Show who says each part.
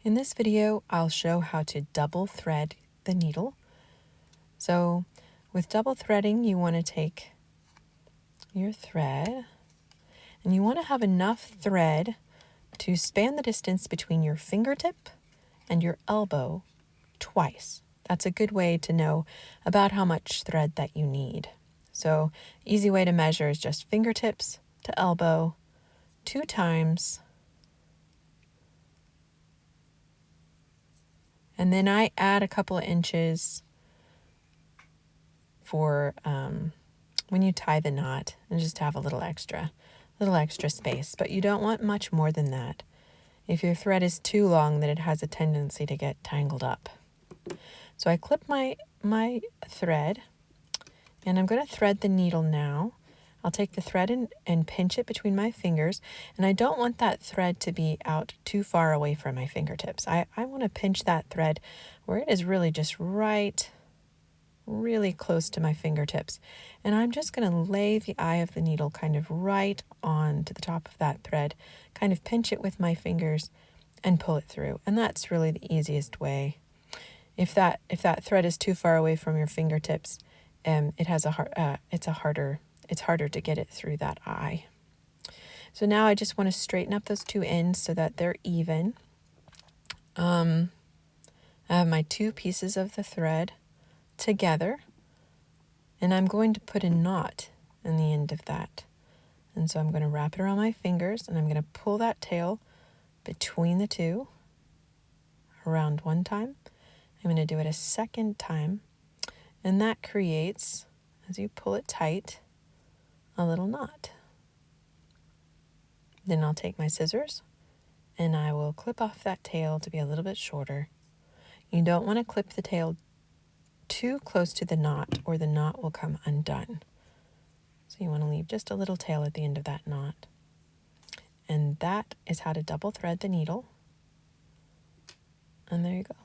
Speaker 1: In this video, I'll show how to double thread the needle. So with double threading, you want to take your thread and you want to have enough thread to span the distance between your fingertip and your elbow twice. That's a good way to know about how much thread that you need. So easy way to measure is just fingertips to elbow 2 times. And then I add a couple of inches for when you tie the knot, and just have a little extra space. But you don't want much more than that. If your thread is too long, then it has a tendency to get tangled up. So I clip my thread, and I'm going to thread the needle now. I'll take the thread and pinch it between my fingers, and I don't want that thread to be out too far away from my fingertips. I want to pinch that thread where it is really just really close to my fingertips. And I'm just going to lay the eye of the needle kind of right on to the top of that thread, kind of pinch it with my fingers and pull it through. And that's really the easiest way. If that thread is too far away from your fingertips, it's harder to get it through that eye. So now I just want to straighten up those two ends so that they're even. I have my 2 pieces of the thread together, and I'm going to put a knot in the end of that. And so I'm going to wrap it around my fingers, and I'm going to pull that tail between the 2 around 1 time. I'm going to do it a 2nd time, and that creates, as you pull it tight, a little knot. Then I'll take my scissors and I will clip off that tail to be a little bit shorter. You don't want to clip the tail too close to the knot, or the knot will come undone. So you want to leave just a little tail at the end of that knot. And that is how to double thread the needle. And there you go.